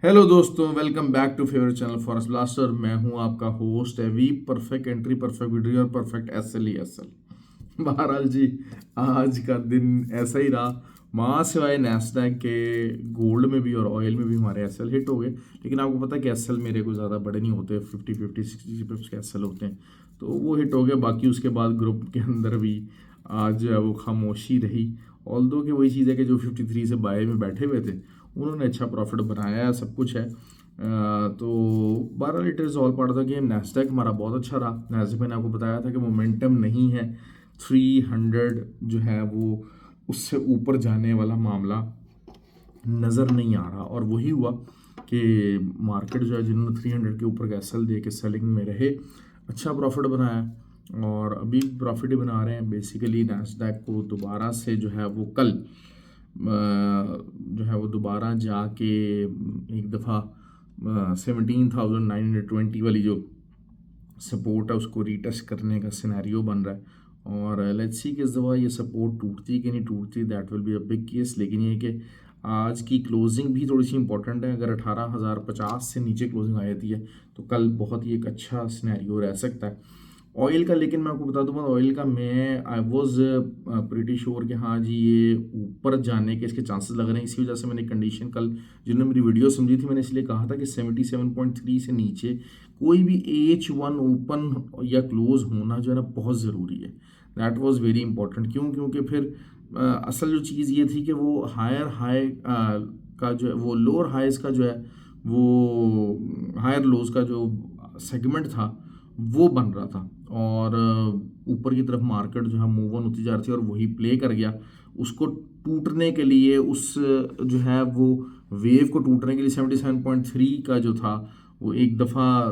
Hello दोस्तों, welcome back to favourite channel Forest Blaster. मैं हूं आपका host Avi. Perfect entry, perfect video और परफेक्ट एसएल ही एसएल। बहरहाल जी, आज का दिन ऐसा ही रहा। माँ सिवाय नैस्डैक के गोल्ड में भी और ऑयल में भी हमारे एसएल हिट हो गए। लेकिन आपको पता है कि एसएल मेरे को ज़्यादा बड़े नहीं होते, 50 पिप्स के एसएल होते हैं, तो वो हिट हो गए। बाकी उसके बाद ग्रुप के अंदर भी आज जो है वो खामोशी रही। ऑल दो कि वही चीज़ है कि जो 53 से बाय में बैठे हुए थे उन्होंने अच्छा प्रॉफिट बनाया, सब कुछ है। तो 12 it is all part of the game. Nasdaq हमारा बहुत अच्छा रहा। नैस्डैक मैंने आपको बताया था कि मोमेंटम नहीं है, 300 जो है वो उससे ऊपर जाने वाला मामला नज़र नहीं आ रहा। और वही हुआ कि मार्केट जो है, जिन्होंने 300 के ऊपर का एसएल दे के सेलिंग में रहे, अच्छा प्रॉफिट बनाया और अभी प्रॉफिट ही बना रहे हैं। बेसिकली नैस्डैक को दोबारा से जो है वो कल जो है वो दोबारा जाके एक दफ़ा 17,920 वाली जो सपोर्ट है उसको रीटेस्ट करने का सिनेरियो बन रहा है। और लेट्स सी कि इस दफ़ा ये सपोर्ट टूटती कि नहीं टूटती, that will be a big case. लेकिन ये कि आज की क्लोजिंग भी थोड़ी सी इंपॉर्टेंट है। अगर 18,050 से नीचे क्लोजिंग आ जाती है तो कल बहुत ही एक अच्छा सिनेरियो रह सकता है। ऑयल का, लेकिन मैं आपको बता दूंगा ऑयल का, मैं आई वॉज प्रिटी श्योर कि हाँ जी ये ऊपर जाने के इसके चांसेस लग रहे हैं। इसी वजह से मैंने कंडीशन कल, जिन्होंने मेरी वीडियो समझी थी, मैंने इसलिए कहा था कि 77.3 से नीचे कोई भी H1 ओपन या क्लोज होना जो है ना बहुत ज़रूरी है। That was very important. क्यों? क्योंकि फिर असल जो चीज़ ये थी कि वो हायर हाई का जो है वो लोअर हाइज का जो है वो हायर लोज का जो सेगमेंट था वो बन रहा था। और ऊपर की तरफ मार्केट जो है मूव ऑन होती जा रही थी और वही प्ले कर गया। उसको टूटने के लिए, उस जो है वो वेव को टूटने के लिए 77.3 का जो था वो एक दफ़ा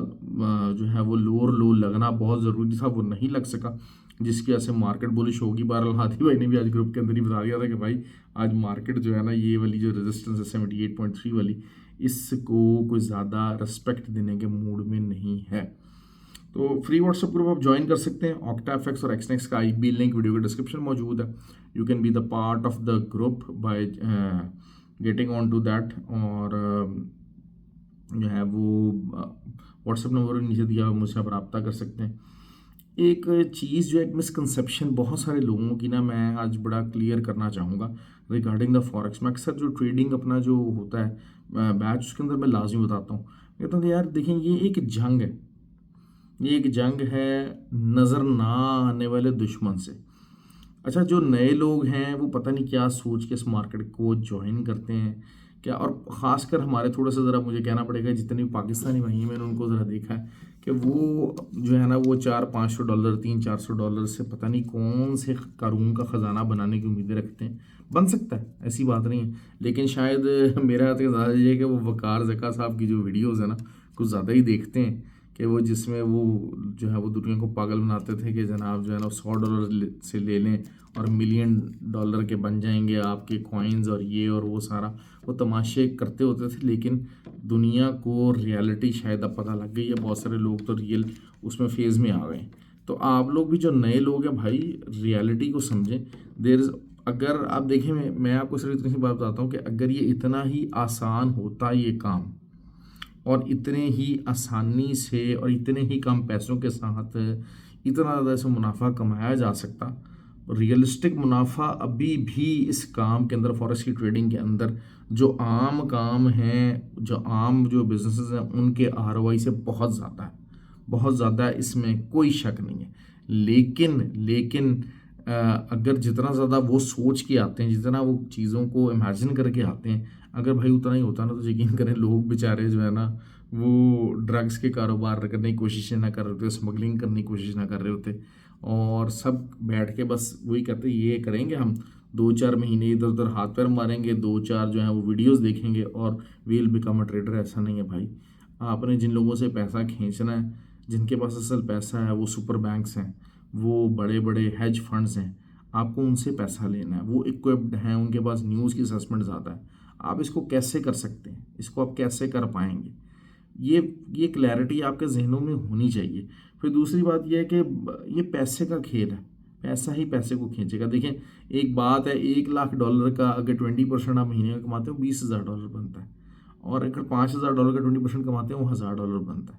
जो है वो लोअर लो लगना बहुत ज़रूरी था, वो नहीं लग सका, जिसकी वजह से मार्केट बुलिश होगी। बहरहाल हाथी भाई ने भी आज ग्रुप के अंदर ही बता दिया था कि भाई आज मार्केट जो है ना, ये वाली जो रेजिस्टेंस है 78.3 वाली, इसको कोई ज़्यादा रिस्पेक्ट देने के मूड में नहीं है। तो फ्री व्हाट्सएप ग्रुप आप ज्वाइन कर सकते हैं। ऑक्टाफेक्स और एक्सनेक्स का आईबी लिंक वीडियो के डिस्क्रिप्शन में मौजूद है। You can be the part of the group by getting on to that. और जो है वो व्हाट्सएप नंबर नीचे दिया हुआ, मुझसे आप रब्ता कर सकते हैं। एक चीज़ जो एक मिसकंसेप्शन बहुत सारे लोगों की ना, मैं आज बड़ा क्लियर करना चाहूँगा रिगार्डिंग द फॉरेक्स। मैं अक्सर जो ट्रेडिंग अपना जो होता है बैच, उसके अंदर मैं लाजमी बताता हूँ, कहता हूँ कि यार देखें, ये एक जंग है। ये एक जंग है नज़र ना आने वाले दुश्मन से। अच्छा, जो नए लोग हैं वो पता नहीं क्या सोच के इस मार्केट को ज्वाइन करते हैं क्या। और ख़ासकर हमारे थोड़ा सा ज़रा मुझे कहना पड़ेगा, जितने भी पाकिस्तानी भाई हैं मैंने उनको ज़रा देखा है कि वो जो है ना वो $400-500, $300-400 से पता नहीं कौन से कानून का ख़जाना बनाने की उम्मीदें रखते हैं। बन सकता है, ऐसी बात नहीं है, लेकिन शायद मेरा तो ज़्यादा ये है कि वो वकार ज़का साहब की जो वीडियोज़ है ना कुछ ज़्यादा ही देखते हैं, कि वो जिसमें वो जो है वो दुनिया को पागल बनाते थे कि जनाब जो है ना $100 से ले लें और $1,000,000 के बन जाएंगे आपके कॉइन्स और ये और वो सारा। वो तमाशे करते होते थे, लेकिन दुनिया को रियलिटी शायद अब पता लग गई है। बहुत सारे लोग तो रियल उसमें फेज़ में आ गए। तो आप लोग भी जो नए लोग हैं भाई, रियलिटी को समझें। देर इज़, अगर आप देखें, मैं आपको सिर्फ इतनी सी बात बताता हूँ कि अगर ये इतना ही आसान होता ये काम, और इतने ही आसानी से और इतने ही कम पैसों के साथ इतना ज़्यादा से मुनाफा कमाया जा सकता, रियलिस्टिक मुनाफा अभी भी इस काम के अंदर, फॉरेक्स की ट्रेडिंग के अंदर जो आम काम हैं, जो आम जो बिजनेसेस हैं, उनके आरओआई से बहुत ज़्यादा है, बहुत ज़्यादा है, इसमें कोई शक नहीं है। लेकिन अगर जितना ज़्यादा वो सोच के आते हैं, जितना वो चीज़ों को इमेजिन करके आते हैं, अगर भाई उतना ही होता ना, तो यकीन करें लोग बेचारे जो है ना वो ड्रग्स के कारोबार करने की कोशिश ना कर रहे होते, स्मगलिंग करने की कोशिश ना कर रहे होते, और सब बैठ के बस वही कहते ये करेंगे हम, 2-4 महीने इधर उधर हाथ पैर मारेंगे, 2-4 जो है वो वीडियोस देखेंगे और वील बिकम अ ट्रेडर। ऐसा नहीं है भाई। आपने जिन लोगों से पैसा खींचना है, जिनके पास असल पैसा है, वो सुपर बैंक्स हैं, वो बड़े बड़े हेज फंड्स हैं, आपको उनसे पैसा लेना है। वो इक्विप्ड हैं, उनके पास न्यूज़ की असेसमेंट ज़्यादा है। आप इसको कैसे कर सकते हैं, इसको आप कैसे कर पाएंगे, ये क्लैरिटी आपके जहनों में होनी चाहिए। फिर दूसरी बात यह है कि ये पैसे का खेल है, पैसा ही पैसे को खींचेगा। देखें, एक बात है, $1,00,000 का अगर 20% आप महीने का कमाते हो, $20,000 बनता है। और अगर $5,000 का 20% कमाते हैं वो $1,000 बनता है।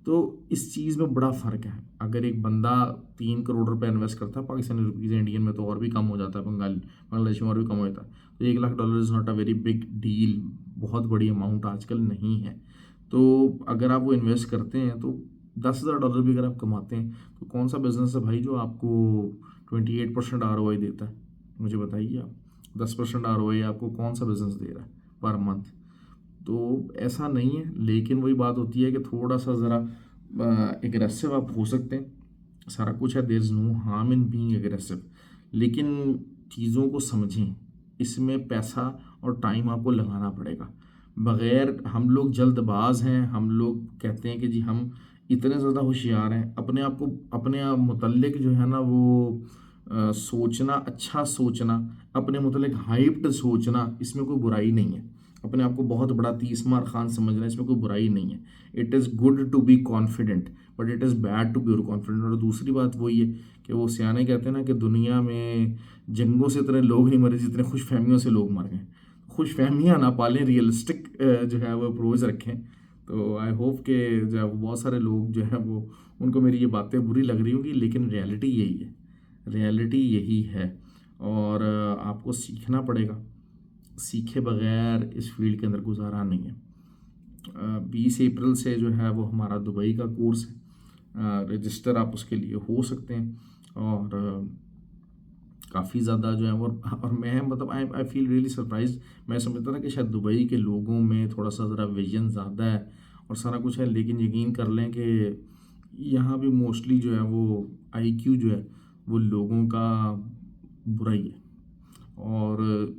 तो इस चीज़ में बड़ा फ़र्क है। अगर एक बंदा 3 करोड़ रुपए इन्वेस्ट करता है पाकिस्तानी रुपीज़, इंडियन में तो और भी कम हो जाता है, बांग्लादेश में और भी कम हो जाता है, तो $1,00,000 is not a very big deal, बहुत बड़ी अमाउंट आजकल नहीं है। तो अगर आप वो इन्वेस्ट करते हैं तो $10,000 भी अगर आप कमाते हैं तो कौन सा बिज़नेस है भाई जो आपको 28% ROI देता है? मुझे बताइए आप। 10% ROI आपको कौन सा बिज़नेस दे रहा है पर मंथ? तो ऐसा नहीं है, लेकिन वही बात होती है कि थोड़ा सा ज़रा एग्रेसिव आप हो सकते हैं। सारा कुछ है, there is no harm in being aggressive, लेकिन चीज़ों को समझें। इसमें पैसा और टाइम आपको लगाना पड़ेगा। बगैर, हम लोग जल्दबाज हैं, हम लोग कहते हैं कि जी हम इतने ज़्यादा होशियार हैं, अपने आप को अपने आप मुतल्लिक जो है ना वो सोचना, अच्छा सोचना, अपने मुतल्लिक हाइप्ड सोचना, इसमें कोई बुराई नहीं है। अपने आप को बहुत बड़ा तीसमार खान समझना, इसमें कोई बुराई नहीं है। It is good to be confident, but it is bad to be over confident. और दूसरी बात वही है कि वो सियाने कहते हैं ना कि दुनिया में जंगों से इतने लोग नहीं मरे जितने खुश फहमियों से लोग मर गए। खुश फहमियाँ ना पालें, रियलिस्टिक जो है वो अप्रोच रखें। तो आई होप कि जो है वो बहुत सारे लोग जो है वो, उनको मेरी ये बातें बुरी लग रही होंगी, लेकिन रियलिटी यही है, रियलिटी यही है। और आपको सीखना पड़ेगा, सीखे बगैर इस फील्ड के अंदर गुजारा नहीं है। 20 अप्रैल से जो है वो हमारा दुबई का कोर्स है, रजिस्टर आप उसके लिए हो सकते हैं। और काफ़ी ज़्यादा जो है वो, और मैं मतलब आई फील रियली सरप्राइज। मैं समझता था कि शायद दुबई के लोगों में थोड़ा सा ज़रा विजन ज़्यादा है और सारा कुछ है, लेकिन यकीन कर लें कि यहाँ भी मोस्टली जो है वो IQ जो है वो लोगों का बुरा ही है। और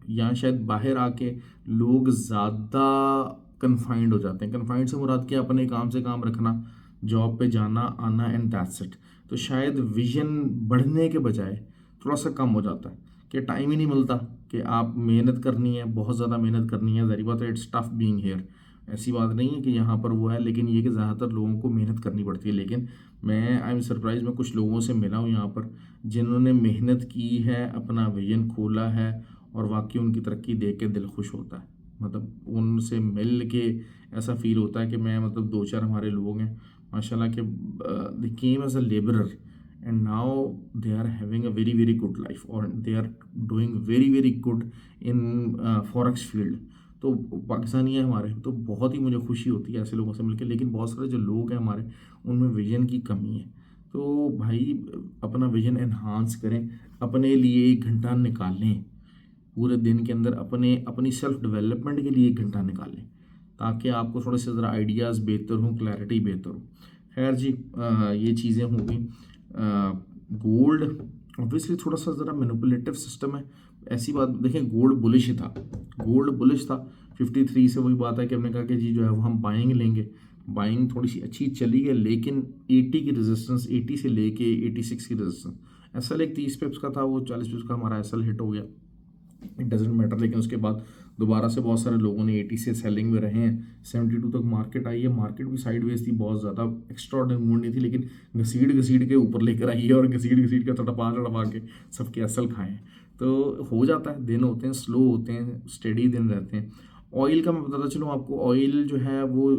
यहाँ शायद बाहर आके लोग ज़्यादा कन्फाइंड हो जाते हैं। कन्फाइंड से मुराद क्या, अपने काम से काम रखना, जॉब पे जाना आना, एंड दैट्स इट। तो शायद विजन बढ़ने के बजाय थोड़ा सा कम हो जाता है कि टाइम ही नहीं मिलता कि आप मेहनत करनी है, बहुत ज़्यादा मेहनत करनी है। ज़ाहिर बात है, इट्स टफ बीइंग हियर। ऐसी बात नहीं है कि यहाँ पर वो है, लेकिन ये कि ज़्यादातर लोगों को मेहनत करनी पड़ती है। लेकिन मैं आई एम सरप्राइज, मैं कुछ लोगों से मिला हूँ यहाँ पर जिन्होंने मेहनत की है, अपना विजन खोला है, और वाकई उनकी तरक्की देख के दिल खुश होता है। मतलब उनसे मिल के ऐसा फील होता है कि मैं, मतलब 2-4 हमारे लोग हैं माशाल्लाह के, they came as a labourer and now they are having a very very good life, और they are doing very very good in forex field. तो पाकिस्तानी है हमारे, तो बहुत ही मुझे खुशी होती है ऐसे लोगों से मिलकर। लेकिन बहुत सारे जो लोग हैं हमारे, उनमें विजन की कमी है। तो भाई अपना विजन एनहांस करें, अपने लिए 1 घंटा निकालें पूरे दिन के अंदर, अपने अपनी सेल्फ डेवलपमेंट के लिए 1 घंटा निकालें, ताकि आपको थोड़े से ज़रा आइडियाज़ बेहतर हों, क्लैरिटी बेहतर हो। खैर जी, ये चीज़ें हो गई। गोल्ड ऑब्वियसली थोड़ा सा ज़रा मैनिपुलेटिव सिस्टम है। ऐसी बात देखें, गोल्ड बुलिश था, गोल्ड बुलिश था 53 से। वही बात है कि हमने कहा कि जी जो है वो हम बाइंग लेंगे, बाइंग थोड़ी सी अच्छी चली है, लेकिन 80 की रेजिस्टेंस, 80 से लेके 86 की रेजिस्टेंस, एसएल एक 30 पिप्स का था, वो 40 पिप्स का हमारा एसएल हिट हो गया। It doesn't matter. लेकिन उसके बाद दोबारा से बहुत सारे लोगों ने 80 से सेलिंग में रहे हैं, 72 तक मार्केट आई है। मार्केट भी साइडवेज थी, बहुत ज़्यादा एक्स्ट्राऑर्डिनरी मूड नहीं थी, लेकिन घसीट घसीट के ऊपर लेकर आई है, और घसीट घसीट के तड़पा के सबके एसएल खाए हैं। तो हो जाता है, दिन होते हैं, स्लो होते हैं, स्टेडी दिन रहते हैं। ऑयल का मैं बताता चलूँ आपको, ऑयल जो है वो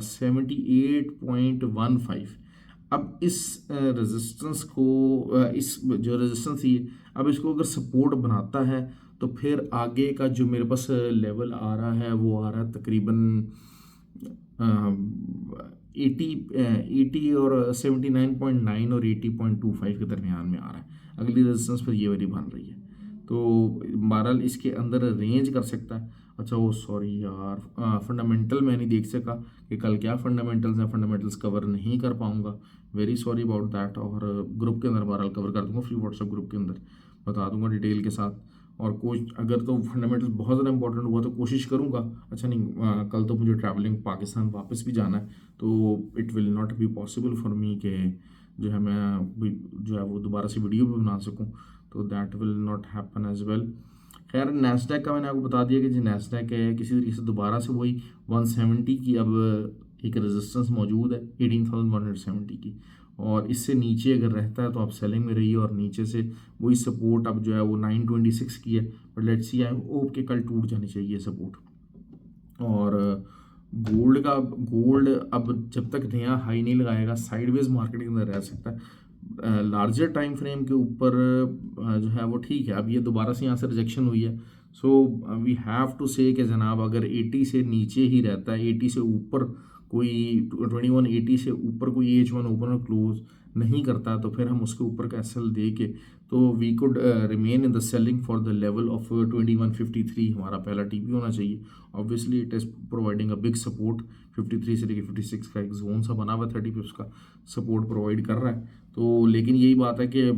78.15। अब इस रेजिस्टेंस को, इस जो रेजिस्टेंस थी, अब इसको अगर सपोर्ट बनाता है तो फिर आगे का जो मेरे पास लेवल आ रहा है वो आ रहा है तकरीबन 80 और 79.9 और 80.25 के दरमियान में आ रहा है। अगली रेजिस्टेंस पर ये वाली बन रही है, तो बहरहाल इसके अंदर रेंज कर सकता है। अच्छा वो सॉरी यार, फंडामेंटल मैं नहीं देख सका कि कल क्या फंडामेंटल्स हैं, फंडामेंटल्स कवर नहीं कर पाऊँगा, वेरी सॉरी अबाउट दैट। और ग्रुप के अंदर बहरहाल कवर कर दूंगा, फ्री व्हाट्सएप ग्रुप के अंदर बता दूंगा डिटेल के साथ। और कोच अगर तो फंडामेंटल बहुत ज़्यादा इंपॉर्टेंट हुआ तो कोशिश करूँगा। अच्छा नहीं, कल तो मुझे ट्रैवलिंग पाकिस्तान वापस भी जाना है, तो it will not be possible for me कि जो है मैं जो है वो दोबारा से वीडियो भी बना सकूँ, तो that will not happen as well. खैर नैस्डैक का मैंने आपको बता दिया कि जी नैस्डैक है किसी तरीके से दोबारा से वही 170 की अब एक रेजिस्टेंस मौजूद है, 18,170 की, और इससे नीचे अगर रहता है तो आप सेलिंग में रहिए, और नीचे से वही सपोर्ट अब जो है वो 926 की है, but let's see, I hope कि कल टूट जानी चाहिए सपोर्ट। और गोल्ड अब जब तक नया हाई नहीं लगाएगा साइडवेज मार्केट के अंदर रह सकता है। लार्जर टाइम फ्रेम के ऊपर जो है वो ठीक है। अब ये दोबारा से यहाँ से रिजेक्शन हुई है, सो वी हैव टू से कि जनाब अगर 80 से नीचे ही रहता है, 80 से ऊपर कोई 2180 से ऊपर कोई H1 ओपन और क्लोज नहीं करता, तो फिर हम उसके ऊपर का एसएल दे के तो we could remain in the selling for the level of 2153 हमारा पहला टीपी होना चाहिए। Obviously it is providing a big support. 53 से लेकर 56 का एक जोन सा बना हुआ 30 पिप्स का सपोर्ट प्रोवाइड कर रहा है। तो लेकिन यही बात है कि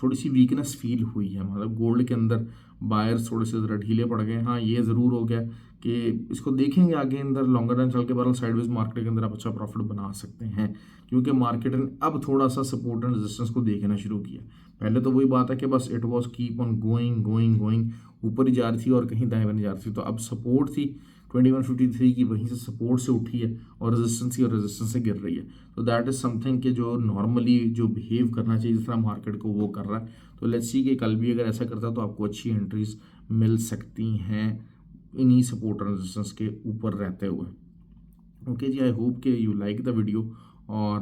थोड़ी सी वीकनेस फील हुई है, मतलब गोल्ड के अंदर बायर्स थोड़े से ज़रा ढीले पड़ गए। हाँ ये ज़रूर हो गया कि इसको देखेंगे आगे अंदर लॉन्गर रन चल के बहरहाल साइडवेज मार्केट के अंदर आप अच्छा प्रॉफिट बना सकते हैं, क्योंकि मार्केट ने अब थोड़ा सा सपोर्ट एंड रेजिस्टेंस को देखना शुरू किया। पहले तो वही बात है कि बस it was keep on going going going, ऊपर ही जा रही थी और कहीं दाएं नहीं जा रही थी। तो अब सपोर्ट थी 2153 की, वहीं से सपोर्ट से उठी है और रेजिस्टेंस से गिर रही है। तो दैट इज़ समथिंग कि जो नॉर्मली जो बिहेव करना चाहिए जिस तरह मार्केट को वो कर रहा है। तो लेट्स सी कि कल भी अगर ऐसा करता तो आपको अच्छी एंट्रीज मिल सकती हैं इन्हीं सपोर्ट और रेजिस्टेंस के ऊपर रहते हुए। ओके जी, आई होप कि यू लाइक द वीडियो और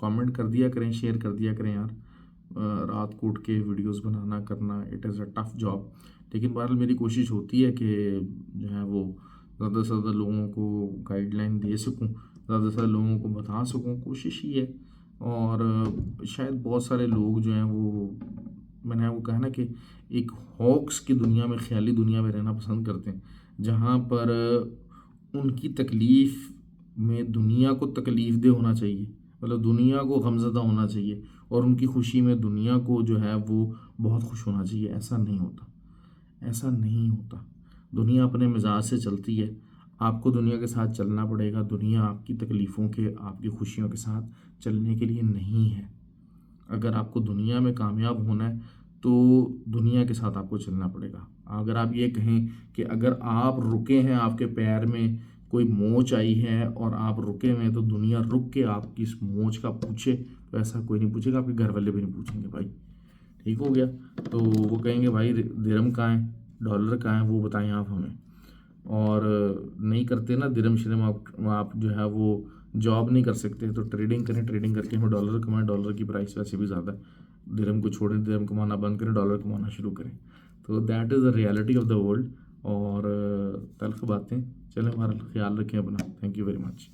कमेंट कर दिया करें, शेयर कर दिया करें यार। रात को उठ के वीडियोस बनाना करना it is a tough job, लेकिन बहरहाल मेरी कोशिश होती है कि जो है वो ज़्यादा से ज़्यादा लोगों को गाइडलाइन दे सकूं, ज़्यादा से ज़्यादा लोगों को बता सकूं, कोशिश ही है। और शायद बहुत सारे लोग जो हैं वो, मैंने वो कहा ना कि एक हॉक्स की दुनिया में, ख्याली दुनिया में रहना पसंद करते हैं, जहाँ पर उनकी तकलीफ़ में दुनिया को तकलीफ़ दे होना चाहिए, मतलब दुनिया को गमज़दा होना चाहिए, और उनकी खुशी में दुनिया को जो है वो बहुत खुश होना चाहिए। ऐसा नहीं होता, ऐसा नहीं होता। दुनिया अपने मिजाज से चलती है, आपको दुनिया के साथ चलना पड़ेगा। दुनिया आपकी तकलीफ़ों के, आपकी खुशियों के साथ चलने के लिए नहीं है। अगर आपको दुनिया में कामयाब होना है तो दुनिया के साथ आपको चलना पड़ेगा। अगर आप ये कहें कि अगर आप रुके हैं, आपके पैर में कोई मोच आई है और आप रुके हुए हैं, तो दुनिया रुक के आपकी इस मोच का पूछे, तो ऐसा कोई नहीं पूछेगा, आपके घर वाले भी नहीं पूछेंगे भाई। ठीक हो गया। तो वो कहेंगे भाई दिरहम कहाँ है, डॉलर कहाँ है, वो बताएं आप हमें। और नहीं करते ना दिरहम शिरम, आप जो है वो जॉब नहीं कर सकते, तो ट्रेडिंग करें, ट्रेडिंग करके हमें डॉलर कमाएं। डॉलर की प्राइस वैसे भी ज़्यादा है, दिरहम को छोड़ें, दिरहम कमाना बंद करें, डॉलर कमाना शुरू करें। तो that is the reality of the world. और तल्ख बातें, चलें, हमारा ख्याल रखें अपना। Thank you very much.